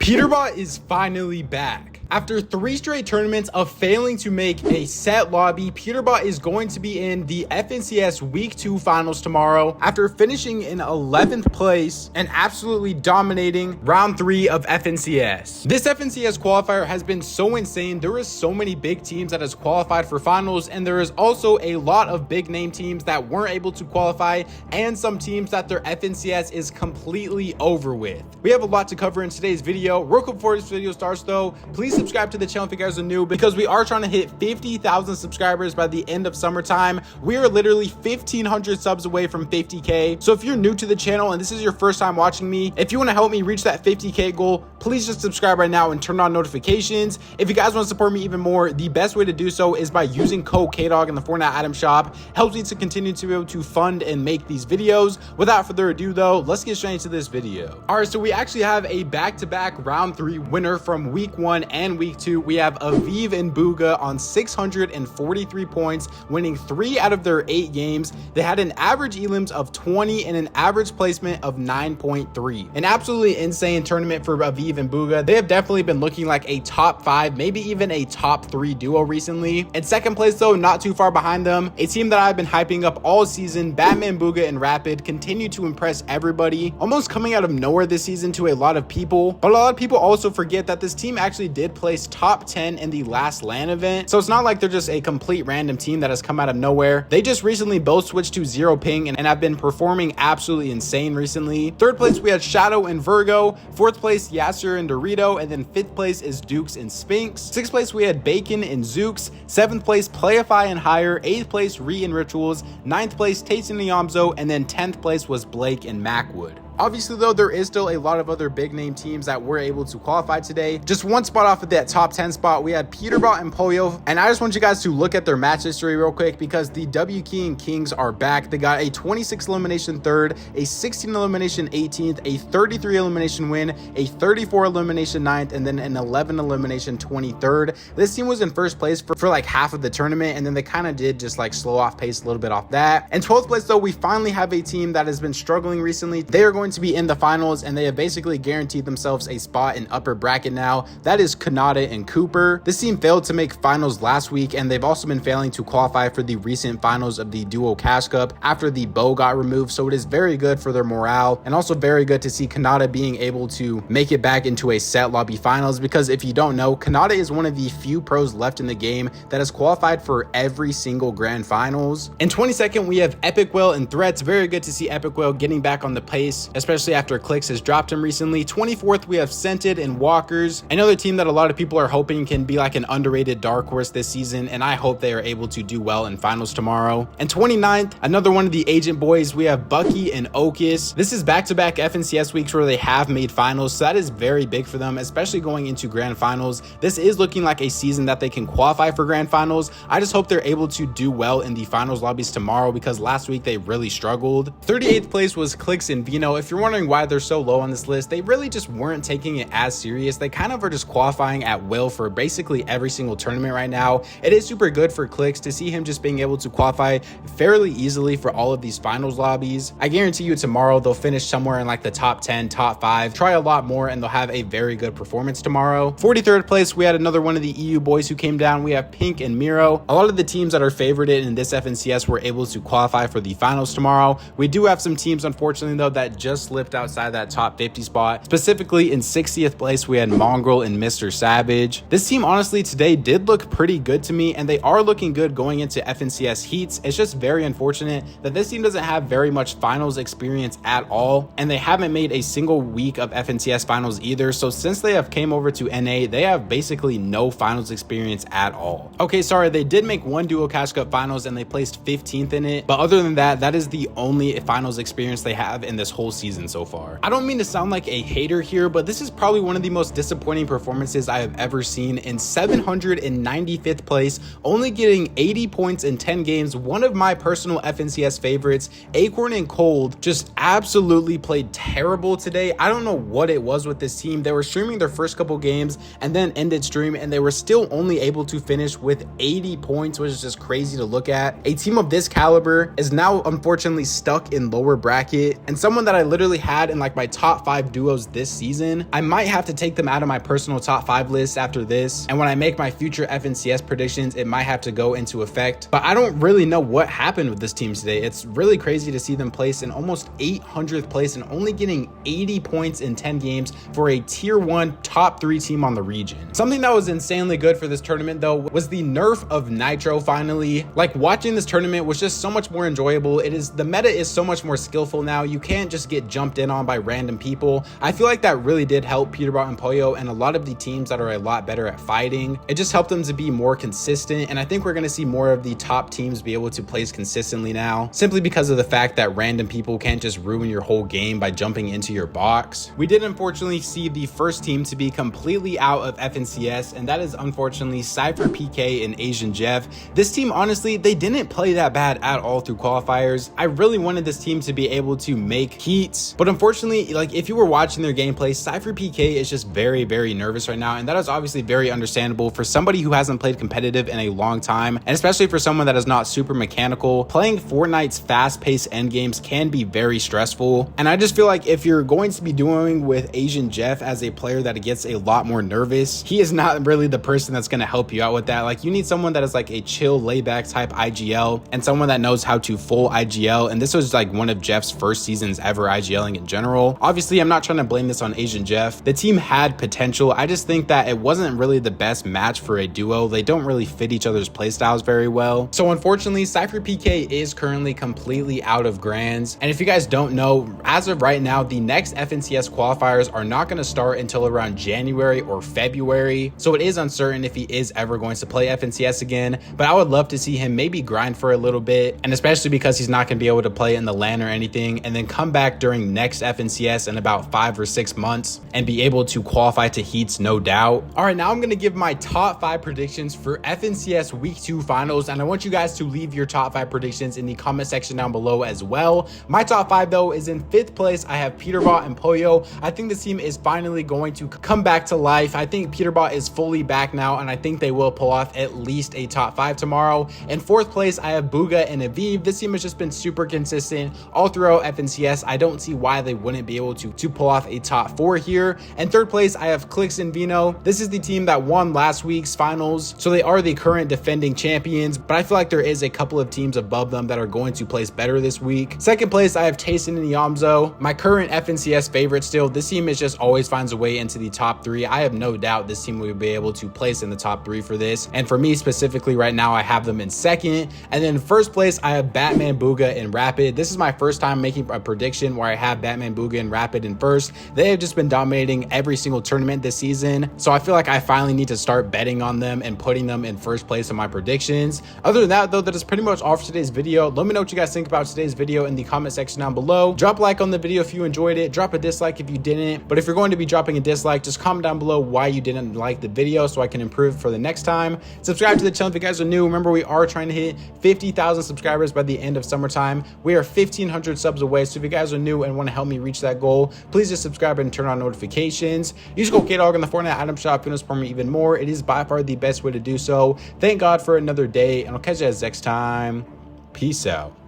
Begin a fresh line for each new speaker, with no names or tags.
Peterbot is finally back. After 3 straight tournaments of failing to make a set lobby, Peterbot is going to be in the FNCS Week 2 finals tomorrow after finishing in 11th place and absolutely dominating round 3 of FNCS. This FNCS qualifier has been so insane. There is so many big teams that has qualified for finals, and there is also a lot of big name teams that weren't able to qualify and some teams that their FNCS is completely over with. We have a lot to cover in today's video. Real quick before this video starts though, please subscribe to the channel if you guys are new, because we are trying to hit 50,000 subscribers by the end of summertime. We are literally 1,500 subs away from 50K. So if you're new to the channel and this is your first time watching me, if you want to help me reach that 50K goal, please just subscribe right now and turn on notifications. If you guys want to support me even more, the best way to do so is by using code KDOG in the Fortnite item shop. Helps me to continue to be able to fund and make these videos. Without further ado though, let's get straight into this video. All right, so we actually have a back-to-back round 3 winner from week 1 and week 2. We have Aviv and Buga on 643 points, winning 3 out of their 8 games. They had an average elims of 20 and an average placement of 9.3. An absolutely insane tournament for Aviv and Buga. They have definitely been looking like a top 5, maybe even a top 3 duo recently. In second place though, not too far behind them, a team that I've been hyping up all season, Batman, Buga, and Rapid, continue to impress everybody, almost coming out of nowhere this season to a lot of people. But a lot of people also forget that this team actually did place top 10 in the last LAN event. So it's not like they're just a complete random team that has come out of nowhere. They just recently both switched to 0 ping and have been performing absolutely insane recently. Third place, we had Shadow and Virgo. Fourth place, Yasser and Dorito. And then 5th place is Dukes and Spinks. 6th place, we had Bacon and Zooks. 7th place, Playify and Higher. 8th place, Re and Rituals. 9th place, Tate and Niamzo. And then 10th place was Blake and Macwood. Obviously though, there is still a lot of other big name teams that were able to qualify today. Just one spot off of that top 10 spot, we had Peterbot and Pollo. And I just want you guys to look at their match history real quick, because the W King Kings are back. They got a 26 elimination 3rd, a 16 elimination 18th, a 33 elimination win, a 34 elimination 9th, and then an 11 elimination 23rd. This team was in first place for like half of the tournament, and then they kind of did just like slow off pace a little bit off that. And 12th place though, we finally have a team that has been struggling recently. They are going to be in the finals, and they have basically guaranteed themselves a spot in upper bracket now. That is Kanata and Cooper. This team failed to make finals last week, and they've also been failing to qualify for the recent finals of the Duo Cash Cup after the bow got removed. So it is very good for their morale, and also very good to see Kanata being able to make it back into a set lobby finals, because if you don't know, Kanata is one of the few pros left in the game that has qualified for every single grand finals. In 22nd, we have Epic Whale and Threats. Very good to see Epic Whale getting back on the pace, especially after Clicks has dropped him recently. 24th, we have Scented and Walkers, another team that a lot of people are hoping can be like an underrated dark horse this season, and I hope they are able to do well in finals tomorrow. And 29th, another one of the Agent Boys, we have Bucky and Okus. This is back-to-back FNCS weeks where they have made finals, so that is very big for them, especially going into grand finals. This is looking like a season that they can qualify for grand finals. I just hope they're able to do well in the finals lobbies tomorrow, because last week they really struggled. 38th place was Clicks and Vino. If you're wondering why they're so low on this list, they really just weren't taking it as serious. They kind of are just qualifying at will for basically every single tournament right now. It is super good for Clicks to see him just being able to qualify fairly easily for all of these finals lobbies. I guarantee you tomorrow they'll finish somewhere in like the top 10, top 5, try a lot more, and they'll have a very good performance tomorrow. 43rd place, we had another one of the EU boys who came down. We have Pink and Miro. A lot of the teams that are favorited in this FNCS were able to qualify for the finals tomorrow. We do have some teams, unfortunately though, that just slipped outside that top 50 spot. Specifically in 60th place, we had Mongrel and Mr. Savage. This team honestly today did look pretty good to me, and they are looking good going into FNCS heats. It's just very unfortunate that this team doesn't have very much finals experience at all, and they haven't made a single week of FNCS finals either. So since they have came over to NA, they have basically no finals experience at all. Okay, sorry, they did make one Duo Cash Cup finals and they placed 15th in it, but other than that, that is the only finals experience they have in this whole season so far. I don't mean to sound like a hater here, but this is probably one of the most disappointing performances I have ever seen. In 795th place, only getting 80 points in 10 games, one of my personal FNCS favorites, Acorn and Cold, just absolutely played terrible today. I don't know what it was with this team. They were streaming their first couple games and then ended stream, and they were still only able to finish with 80 points, which is just crazy to look at. A team of this caliber is now unfortunately stuck in lower bracket, and someone that I literally had in like my top 5 duos this season. I might have to take them out of my personal top 5 list after this, and when I make my future FNCS predictions, it might have to go into effect. But I don't really know what happened with this team today. It's really crazy to see them place in almost 800th place and only getting 80 points in 10 games for a tier 1 top 3 team on the region. Something that was insanely good for this tournament though was the nerf of Nitro finally. Like, watching this tournament was just so much more enjoyable. The meta is so much more skillful now. You can't just get jumped in on by random people. I feel like that really did help Peterbot and Pollo and a lot of the teams that are a lot better at fighting. It just helped them to be more consistent, and I think we're going to see more of the top teams be able to place consistently now, simply because of the fact that random people can't just ruin your whole game by jumping into your box. We did unfortunately see the first team to be completely out of FNCS, and that is unfortunately Cypher PK and Asian Jeff. This team, honestly, they didn't play that bad at all through qualifiers. I really wanted this team to be able to make heats, but unfortunately, like, if you were watching their gameplay, Cypher PK is just very, very nervous right now, and that is obviously very understandable for somebody who hasn't played competitive in a long time, and especially for someone that is not super mechanical. Playing Fortnite's fast-paced end games can be very stressful, and I just feel like if you're going to be doing with Asian Jeff as a player that gets a lot more nervous, he is not really the person that's going to help you out with that. Like, you need someone that is like a chill, laid-back type IGL, and someone that knows how to full IGL, and this was like one of Jeff's first seasons ever IGLing in general. Obviously, I'm not trying to blame this on Asian Jeff. The team had potential. I just think that it wasn't really the best match for a duo. They don't really fit each other's playstyles very well. So unfortunately, Cypher PK is currently completely out of grands. And if you guys don't know, as of right now, the next FNCS qualifiers are not going to start until around January or February. So it is uncertain if he is ever going to play FNCS again, but I would love to see him maybe grind for a little bit, and especially because he's not going to be able to play in the LAN or anything, and then come back during next FNCS in about 5 or 6 months and be able to qualify to heats, no doubt. All right, now I'm going to give my top 5 predictions for FNCS week 2 finals, and I want you guys to leave your top 5 predictions in the comment section down below as well. My top 5 though is in 5th place. I have Peterbot and Pollo. I think this team is finally going to come back to life. I think Peterbot is fully back now, and I think they will pull off at least a top 5 tomorrow. In 4th place, I have Booga and Aviv. This team has just been super consistent all throughout FNCS. I don't see why they wouldn't be able to pull off a top 4 here. In 3rd place, I have Clicks and Vino. This is the team that won last week's finals, so they are the current defending champions, but I feel like there is a couple of teams above them that are going to place better this week. 2nd place, I have Tayson and Yamzo, my current FNCS favorite still. This team is just always finds a way into the top 3. I have no doubt this team will be able to place in the top 3 for this, and for me specifically right now, I have them in 2nd. And then in 1st place, I have Batman, Booga, and Rapid. This is my first time making a prediction where I have Batman, Booga, and Rapid in 1st. They have just been dominating every single tournament this season, so I feel like I finally need to start betting on them and putting them in 1st place in my predictions. Other than that though, that is pretty much all for today's video. Let me know what you guys think about today's video in the comment section down below. Drop a like on the video if you enjoyed it. Drop a dislike if you didn't, but if you're going to be dropping a dislike, just comment down below why you didn't like the video so I can improve for the next time. Subscribe to the channel if you guys are new. Remember, we are trying to hit 50,000 subscribers by the end of summertime. We are 1,500 subs away, so if you guys are new and want to help me reach that goal, please just subscribe and turn on notifications. Use code KDOG in the Fortnite item shop to support me even more. It is by far the best way to do so. Thank God for another day, and I'll catch you guys next time. Peace out.